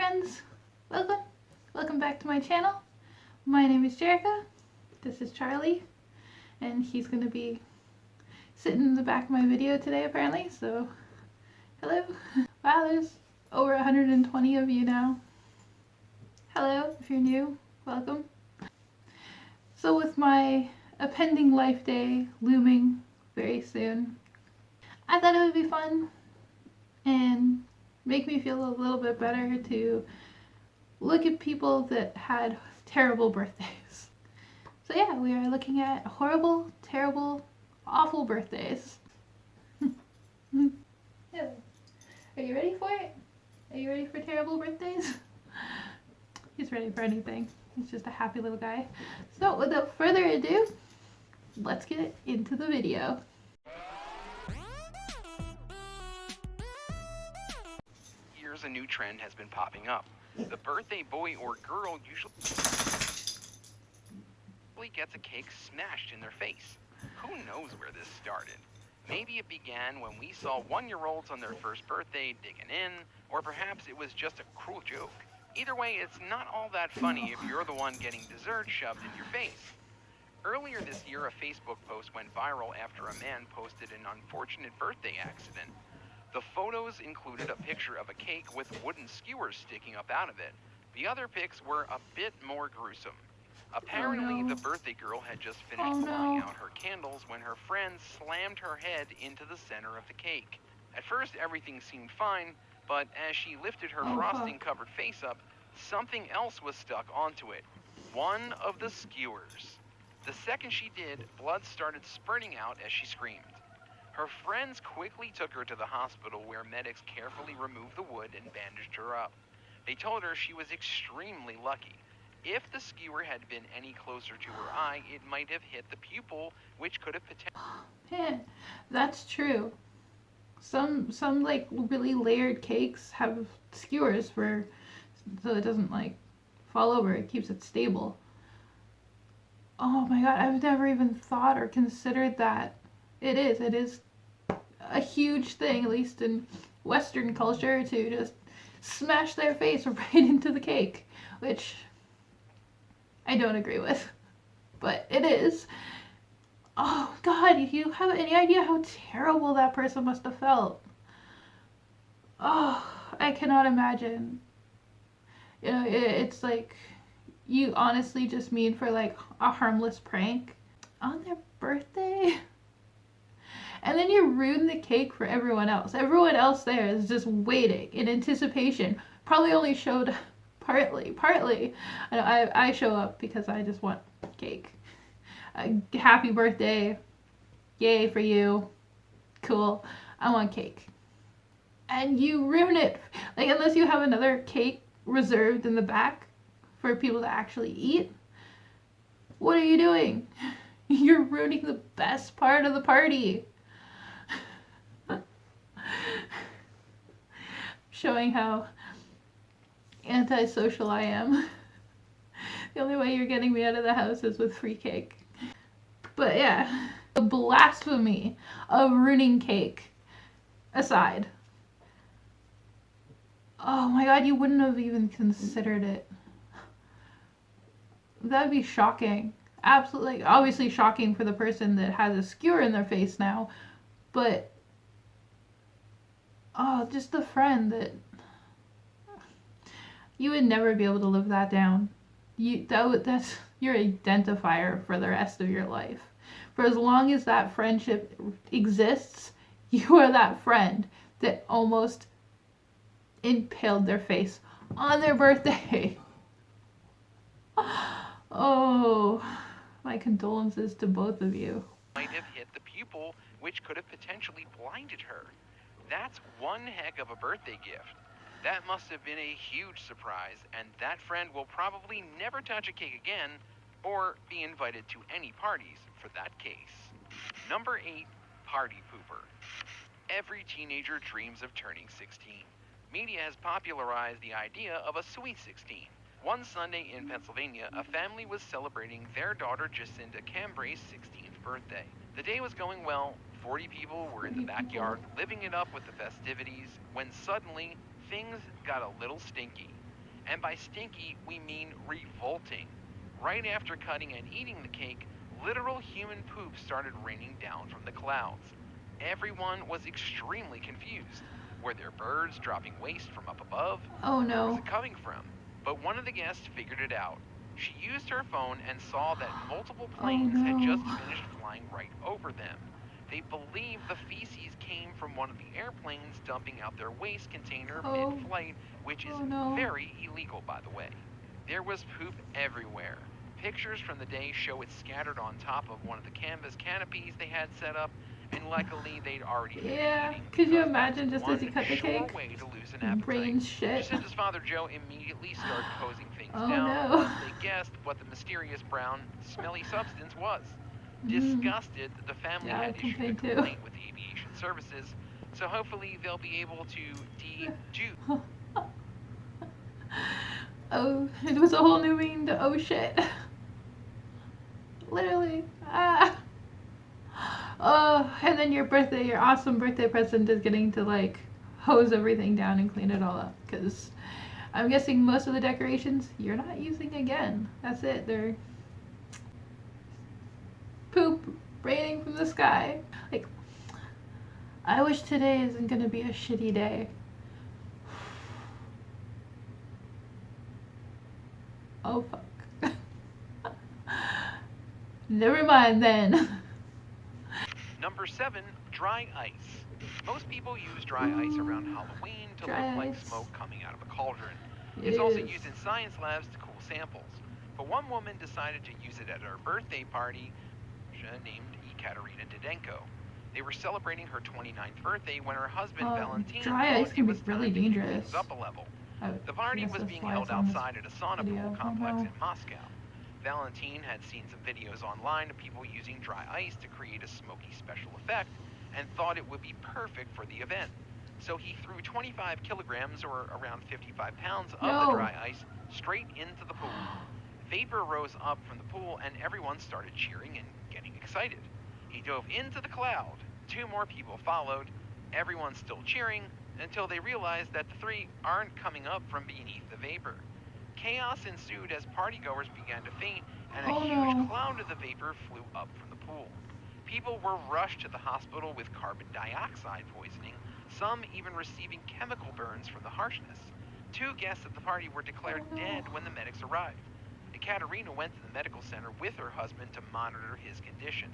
friends, welcome back to my channel. My name is Jerica, this is Charlie, and he's going to be sitting in the back of my video today apparently, so hello. Wow, there's over 120 of you now. Hello, if you're new, welcome. So with my impending life day looming very soon, I thought it would be fun and make me feel a little bit better to look at people that had terrible birthdays. So yeah, we are looking at horrible, terrible, awful birthdays. Yeah. Are you ready for it? Are you ready for terrible birthdays? He's ready for anything. He's just a happy little guy. So without further ado, let's get into the video. A new trend has been popping up. The birthday boy or girl usually gets a cake smashed in their face. Who knows where this started? Maybe it began when we saw 1-year-olds on their first birthday digging in, or perhaps it was just a cruel joke. Either way, it's not all that funny if you're the one getting dessert shoved in your face. Earlier this year, a Facebook post went viral after a man posted an unfortunate birthday accident. The photos included a picture of a cake with wooden skewers sticking up out of it. The other pics were a bit more gruesome. Apparently, the birthday girl had just finished blowing out her candles when her friend slammed her head into the center of the cake. At first, everything seemed fine, but as she lifted her frosting-covered face up, something else was stuck onto it. One of the skewers. The second she did, blood started spurting out as she screamed. Her friends quickly took her to the hospital where medics carefully removed the wood and bandaged her up. They told her she was extremely lucky. If the skewer had been any closer to her eye, it might have hit the pupil, which could have potentially... Man, that's true. Some like really layered cakes have skewers so it doesn't like fall over. It keeps it stable. Oh my god, I've never even thought or considered that. It is a huge thing, at least in Western culture, to just smash their face right into the cake, which I don't agree with, but it is. Oh god, do you have any idea how terrible that person must have felt? Oh, I cannot imagine. You know, it's like, you honestly just mean for like a harmless prank on their birthday? And then you ruin the cake for everyone else. Everyone else there is just waiting in anticipation. Probably only showed partly. I show up because I just want cake. Happy birthday. Yay for you. Cool. I want cake. And you ruin it. Like, unless you have another cake reserved in the back for people to actually eat. What are you doing? You're ruining the best part of the party. Showing how antisocial I am. The only way you're getting me out of the house is with free cake. But yeah, the blasphemy of ruining cake aside. Oh my god, you wouldn't have even considered it. That'd be shocking. Absolutely, obviously shocking for the person that has a skewer in their face now, but oh, just the friend that you would never be able to live that down. That's your identifier for the rest of your life. For as long as that friendship exists, you are that friend that almost impaled their face on their birthday. Oh, my condolences to both of you. Might have hit the pupil, which could have potentially blinded her. That's one heck of a birthday gift. That must have been a huge surprise, and that friend will probably never touch a cake again, or be invited to any parties for that case. Number 8, party pooper. Every teenager dreams of turning 16. Media has popularized the idea of a sweet 16. One Sunday in Pennsylvania, a family was celebrating their daughter Jacinda Cambray's 16th birthday. The day was going well. 40 people were in the backyard living it up with the festivities when suddenly things got a little stinky. And by stinky, we mean revolting. Right after cutting and eating the cake, literal human poop started raining down from the clouds. Everyone was extremely confused. Were there birds dropping waste from up above? Oh Where was no. it coming from? But one of the guests figured it out. She used her phone and saw that multiple Oh planes had no. just finished flying right over them. They believe the feces came from one of the airplanes dumping out their waste container mid Oh, flight, which is oh no. very illegal, by the way. There was poop everywhere. Pictures from the day show it scattered on top of one of the canvas canopies they had set up, and luckily they'd already finished Yeah. eating Could you because that's imagine just as he one cut the sure cake? way to lose an appetite. Rain shit. Jacinta's father Joe immediately started hosing things Oh down no. once they guessed what the mysterious brown, smelly substance was. Mm, Disgusted, the family yeah, I had issued a complain too. complaint with aviation services, so hopefully they'll be able to do. Oh, it was a whole new meaning to oh shit. Literally. Ah. Oh, and then your birthday, your awesome birthday present is getting to like hose everything down and clean it all up. Because I'm guessing most of the decorations you're not using again. That's it. They're poop raining from the sky. Like, I wish today isn't gonna be a shitty day. Oh fuck. Never mind then. Number 7, dry ice. Most people use dry ice around Ooh, Halloween to dry look like ice. smoke coming out of a cauldron. It It's also is. used in science labs to cool samples. But one woman decided to use it at her birthday party, named Ekaterina Didenko. They were celebrating her 29th birthday when her husband Valentin Dry ice thought it can be was really time to kick dangerous. things up a level. I The party guess was that's being why held it's on this outside at a sauna pool video. Oh complex no. in Moscow. Valentin had seen some videos online of people using dry ice to create a smoky special effect and thought it would be perfect for the event. So he threw 25 kilograms, or around 55 pounds, of the No. dry ice straight into the pool. Vapor rose up from the pool and everyone started cheering and getting excited. He dove into the cloud. 2 more people followed, everyone still cheering, until they realized that the 3 aren't coming up from beneath the vapor. Chaos ensued as partygoers began to faint and a Oh huge no. cloud of the vapor flew up from the pool. People were rushed to the hospital with carbon dioxide poisoning, some even receiving chemical burns from the harshness. 2 guests at the party were declared Oh no. dead when the medics arrived. Ekaterina went to the medical center with her husband to monitor his condition.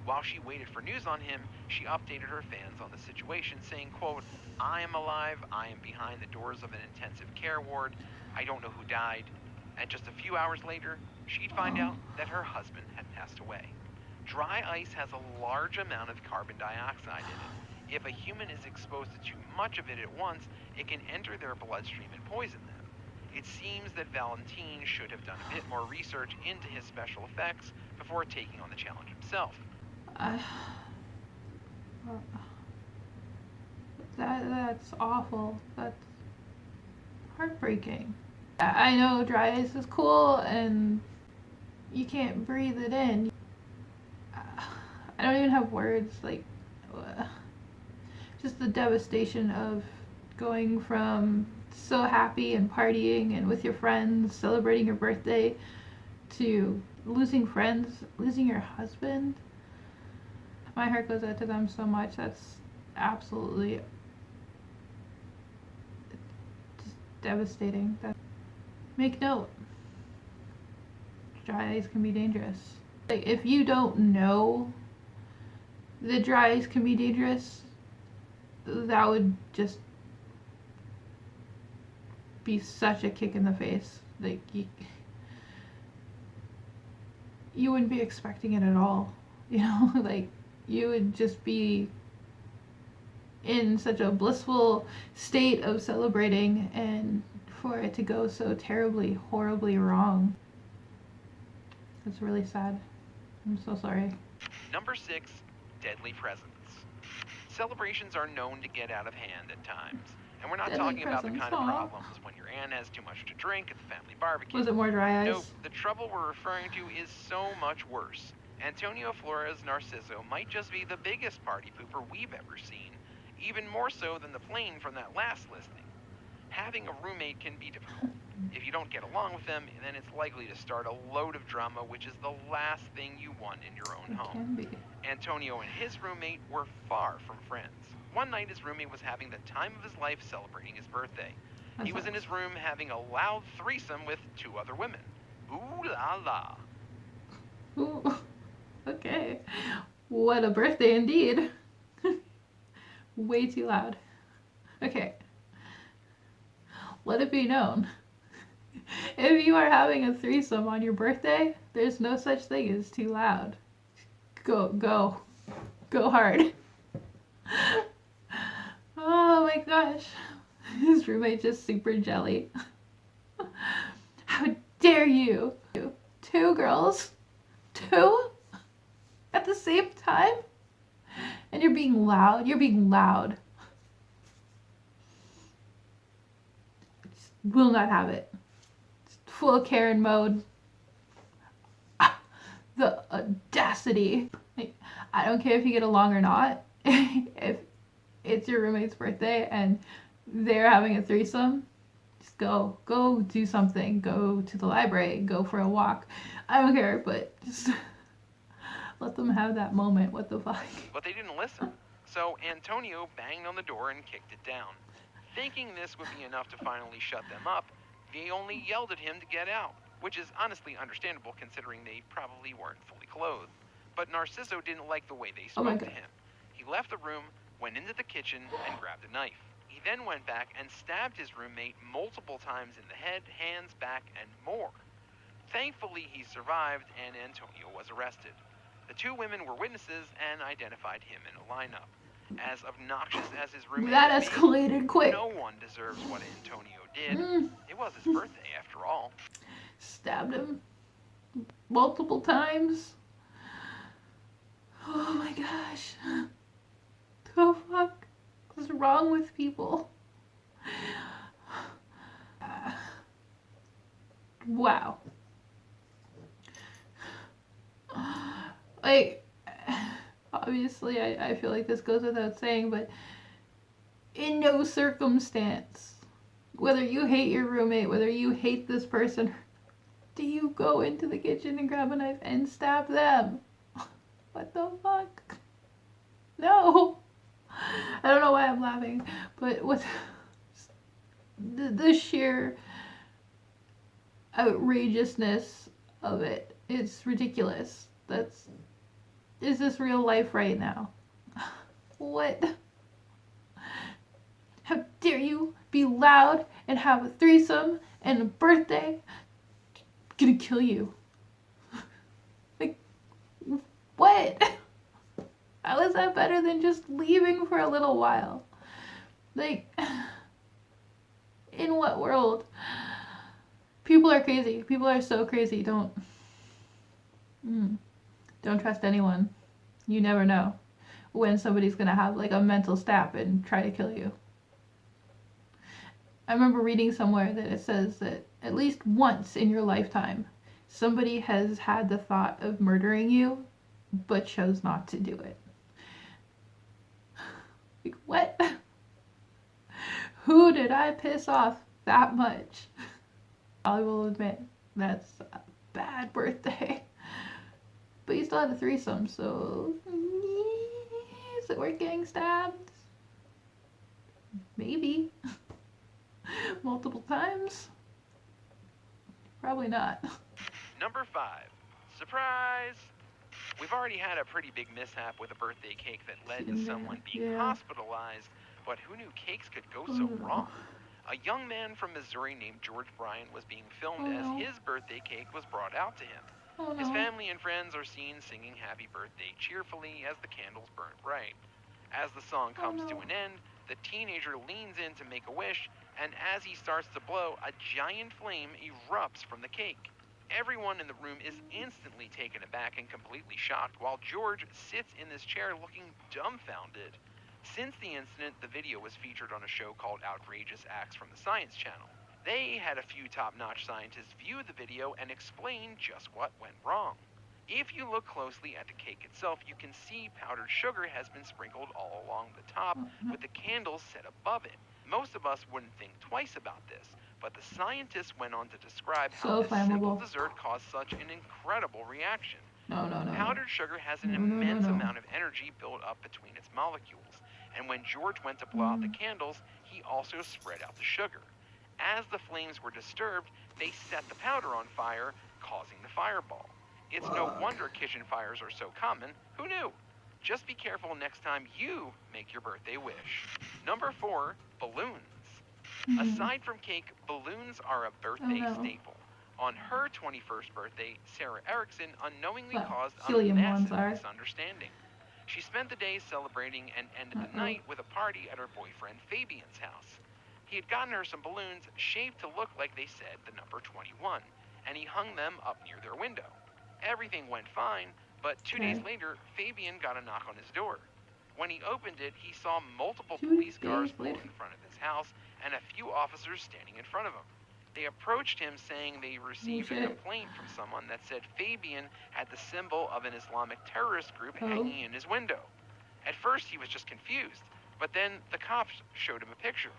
While she waited for news on him, she updated her fans on the situation, saying, quote, "I am alive, I am behind the doors of an intensive care ward, I don't know who died." And just a few hours later, she'd find Oh. out that her husband had passed away. Dry ice has a large amount of carbon dioxide in it. If a human is exposed to too much of it at once, it can enter their bloodstream and poison them. It seems that Valentin should have done a bit more research into his special effects before taking on the challenge himself. I, that's awful. That's heartbreaking. I know dry ice is cool and you can't breathe it in. I don't even have words. Like, just the devastation of going from so happy and partying and with your friends, celebrating your birthday, to losing friends, losing your husband. My heart goes out to them so much. That's absolutely just devastating. Make note. Dry ice can be dangerous. Like, if you don't know that dry ice can be dangerous, that would just be such a kick in the face. Like, you wouldn't be expecting it at all. You know, like, you would just be in such a blissful state of celebrating, and for it to go so terribly, horribly wrong. It's really sad. I'm so sorry. Number 6, deadly presents. Celebrations are known to get out of hand at times. And we're not Deadly talking about the presents, kind of aw. problems when your aunt has too much to drink at the family barbecue. Was it more dry ice? Nope, the trouble we're referring to is so much worse. Antonio Flores Narciso might just be the biggest party pooper we've ever seen, even more so than the plane from that last listing. Having a roommate can be difficult. If you don't get along with them, then it's likely to start a load of drama, which is the last thing you want in your own It home. can be. Antonio and his roommate were far from friends. One night, his roommate was having the time of his life celebrating his birthday. That He was in sucks. his room having a loud threesome with 2 other women. Ooh la la. Ooh, okay. What a birthday indeed. Way too loud. Okay. Let it be known. If you are having a threesome on your birthday, there's no such thing as too loud. Go. Go hard. Oh my gosh. His roommate just super jelly. How dare you? 2 girls? 2? At the same time? And you're being loud? You're being loud. Just will not have it. Just full Karen mode. The audacity. Like, I don't care if you get along or not. If it's your roommate's birthday and they're having a threesome, just go do something. Go to the library, go for a walk. I don't care, but just let them have that moment. What the fuck? But they didn't listen. So Antonio banged on the door and kicked it down. Thinking this would be enough to finally shut them up, they only yelled at him to get out, which is honestly understandable considering they probably weren't fully clothed. But Narciso didn't like the way they Oh my spoke to God. him. He left the room, went into the kitchen, and grabbed a knife. He then went back and stabbed his roommate multiple times in the head, hands, back, and more. Thankfully, he survived and Antonio was arrested. The 2 women were witnesses and identified him in a lineup. As obnoxious as his roommate That was escalated quick. no one deserves what Antonio did. Mm. It was his birthday, after all. Stabbed him multiple times. Oh my gosh. The fuck is wrong with people? Wow. Like, obviously, I feel like this goes without saying, but in no circumstance, whether you hate your roommate, whether you hate this person, do you go into the kitchen and grab a knife and stab them? What the fuck? No. I don't know why I'm laughing, but with the sheer outrageousness of it, it's ridiculous. Is this real life right now? What? How dare you be loud and have a threesome and a birthday? I'm gonna kill you. Like, what? How is that better than just leaving for a little while? Like, in what world? People are crazy. People are so crazy. Don't trust anyone. You never know when somebody's gonna have like a mental snap and try to kill you. I remember reading somewhere that it says that at least once in your lifetime, somebody has had the thought of murdering you, but chose not to do it. Like, what? Who did I piss off that much? I will admit, that's a bad birthday. But you still had a threesome, so is it worth getting stabbed? Maybe. Multiple times? Probably not. Number 5. Surprise! We've already had a pretty big mishap with a birthday cake that led to someone being hospitalized, but who knew cakes could go so wrong? A young man from Missouri named George Bryan was being filmed as his birthday cake was brought out to him. His family and friends are seen singing happy birthday cheerfully as the candles burn bright. As the song comes to an end, the teenager leans in to make a wish, and as he starts to blow, a giant flame erupts from the cake. Everyone in the room is instantly taken aback and completely shocked, while George sits in this chair looking dumbfounded. Since the incident, the video was featured on a show called Outrageous Acts from the Science Channel. They had a few top-notch scientists view the video and explain just what went wrong. If you look closely at the cake itself, you can see powdered sugar has been sprinkled all along the top, with the candles set above it. Most of us wouldn't think twice about this, But the scientists went on to describe how So this simple flammable. dessert caused such an incredible reaction. No, no, no, no. Powdered sugar has an No, no, no, immense no. amount of energy built up between its molecules, and when George went to blow out the candles, he also spread out the sugar. As the flames were disturbed, they set the powder on fire, causing the fireball. It's no Fuck. wonder kitchen fires are so common. Who knew? Just be careful next time you make your birthday wish. Number 4, balloons. Aside from cake, balloons are a birthday no. staple. On her 21st birthday, Sarah Erickson unknowingly Well, caused a helium ones massive are. misunderstanding. She spent the day celebrating and ended the night with a party at her boyfriend Fabian's house. He had gotten her some balloons shaped to look like they said the number 21, and he hung them up near their window. Everything went fine, but 2 days Okay. later, Fabian got a knock on his door. When he opened it, he saw multiple 2 police days cars pulled later. in front of his house and a few officers standing in front of him. They approached him saying they received a shit. complaint from someone that said Fabian had the symbol of an Islamic terrorist group Oh. hanging in his window. At first, he was just confused, but then the cops showed him a picture.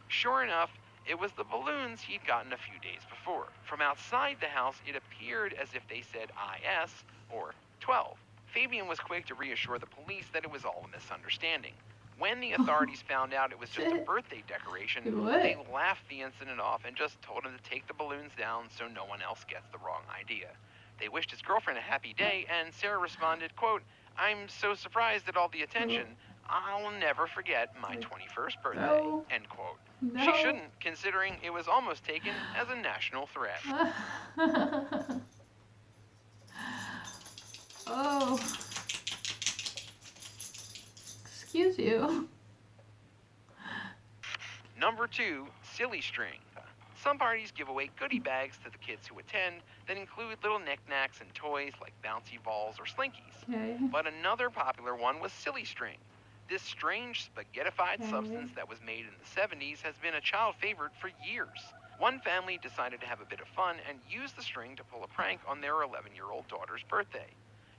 Sure enough, it was the balloons he'd gotten a few days before. From outside the house, it appeared as if they said IS, or 12. Fabian was quick to reassure the police that it was all a misunderstanding. When the authorities found out it was just a Shit. birthday decoration, What? they laughed the incident off and just told him to take the balloons down so no one else gets the wrong idea. They wished his girlfriend a happy day, and Sarah responded, quote, "I'm so surprised at all the attention. I'll never forget my 21st birthday," No. end quote. No. She shouldn't, considering it was almost taken as a national threat. Oh. Excuse you. Number 2, silly string. Some parties give away goodie bags to the kids who attend that include little knickknacks and toys like bouncy balls or slinkies. Okay. But another popular one was silly string. This strange spaghettified Okay. substance that was made in the 70s has been a child favorite for years. One family decided to have a bit of fun and used the string to pull a prank on their 11-year-old daughter's birthday.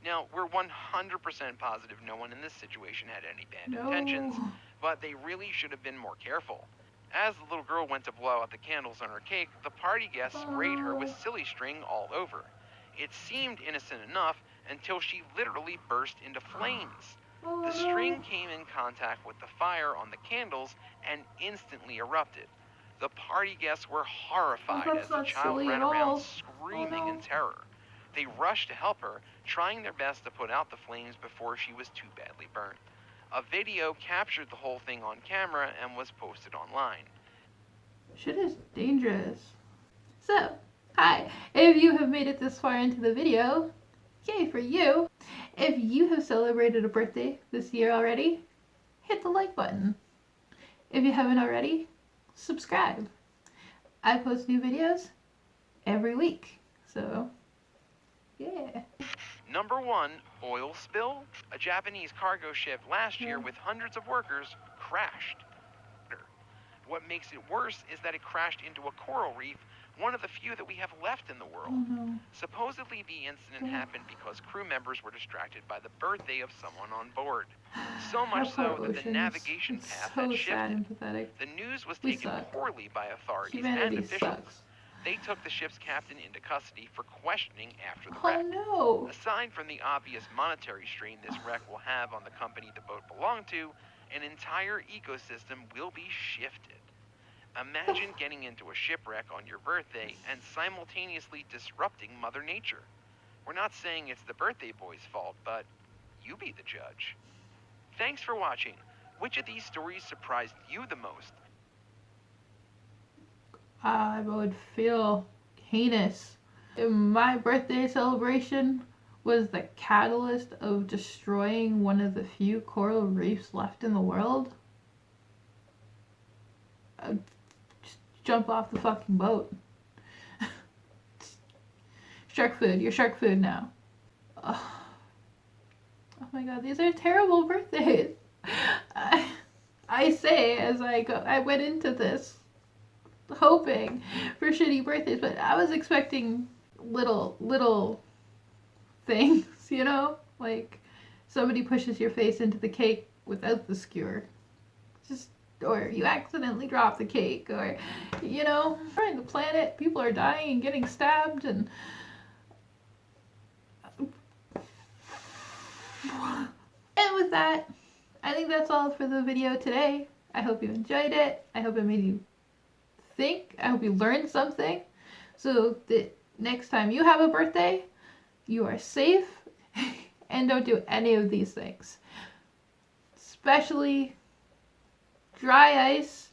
Now, we're 100% positive no one in this situation had any bad No. intentions, but they really should have been more careful. As the little girl went to blow out the candles on her cake, the party guests sprayed her with silly string all over. It seemed innocent enough until she literally burst into flames. The string came in contact with the fire on the candles and instantly erupted. The party guests were horrified That's as the not child silly ran at around all. screaming Oh, no. in terror. They rushed to help her, trying their best to put out the flames before she was too badly burned. A video captured the whole thing on camera and was posted online. Shit is dangerous. So, hi. If you have made it this far into the video, yay for you. If you have celebrated a birthday this year already, hit the like button. If you haven't already, subscribe. I post new videos every week. So, yeah. Number 1, oil spill. A Japanese cargo ship last year with hundreds of workers crashed. What makes it worse is that it crashed into a coral reef, one of the few that we have left in the world. Oh no. Supposedly, the incident happened because crew members were distracted by the birthday of someone on board. So much so that the navigation path had so sad shifted. and pathetic. The news was We taken suck. poorly by authorities Humanity and officials. sucks. They took the ship's captain into custody for questioning after the Oh wreck. no. Aside from the obvious monetary strain this wreck will have on the company the boat belonged to, an entire ecosystem will be shifted. Imagine getting into a shipwreck on your birthday and simultaneously disrupting Mother Nature. We're not saying it's the birthday boy's fault, but you be the judge. Thanks for watching. Which of these stories surprised you the most? I would feel heinous. If my birthday celebration was the catalyst of destroying one of the few coral reefs left in the world, I'd just jump off the fucking boat. Shark food, you're shark food now. Oh my god, these are terrible birthdays. I say as I went into this hoping for shitty birthdays, but I was expecting little things, you know? Like somebody pushes your face into the cake without the skewer. Just or you accidentally drop the cake, or, you know, on the planet, people are dying and getting stabbed, and with that, I think that's all for the video today. I hope you enjoyed it. I hope it made you think. I hope you learned something, so that next time you have a birthday, you are safe and don't do any of these things. Especially dry ice,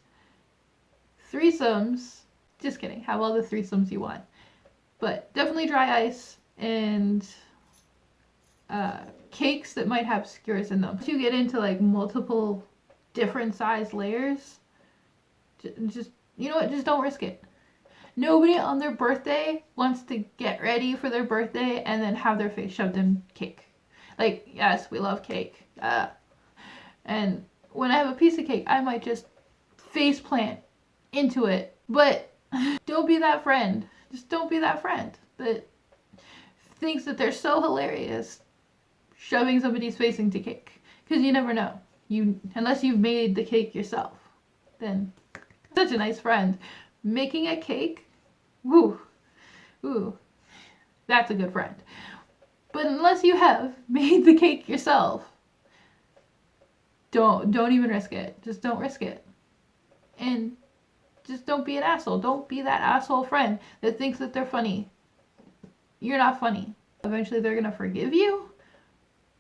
threesomes. Just kidding. Have all the threesomes you want. But definitely dry ice and cakes that might have skewers in them. If you get into like multiple different size layers, just, you know what, just don't risk it. Nobody on their birthday wants to get ready for their birthday and then have their face shoved in cake. Like, yes, we love cake. And when I have a piece of cake, I might just face plant into it. But don't be that friend. Just don't be that friend that thinks that they're so hilarious shoving somebody's face into cake. Because you never know. Unless you've made the cake yourself. Then, such a nice friend. Making a cake, woo, that's a good friend. But unless you have made the cake yourself, don't even risk it. Just don't risk it. And just don't be an asshole. Don't be that asshole friend that thinks that they're funny. You're not funny. Eventually they're gonna forgive you,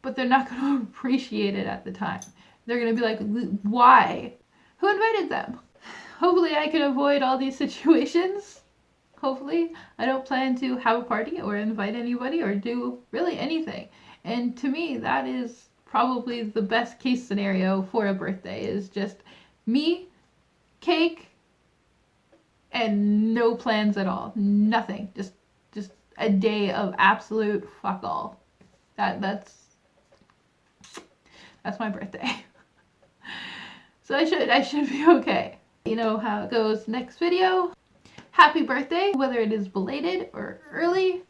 but they're not gonna appreciate it at the time. They're gonna be like, why? Who invited them? Hopefully I can avoid all these situations. Hopefully I don't plan to have a party or invite anybody or do really anything. And to me, that is probably the best case scenario for a birthday, is just me, cake, and no plans at all. Nothing. Just a day of absolute fuck all. That's my birthday. So I should be okay. You know how it goes. Next video. Happy birthday, whether it is belated or early.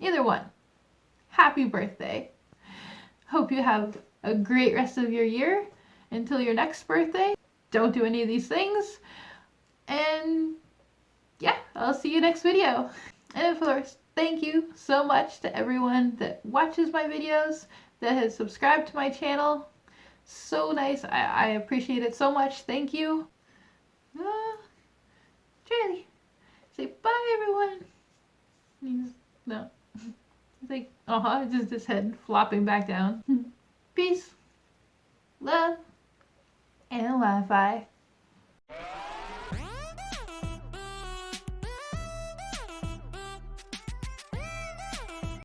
Either one. Happy birthday. Hope you have a great rest of your year until your next birthday. Don't do any of these things. And yeah, I'll see you next video. And of course, thank you so much to everyone that watches my videos, that has subscribed to my channel. So nice. I appreciate it so much. Thank you. Charlie, say bye, everyone. No. It's like, just his head flopping back down. Peace, love, and Wi-Fi.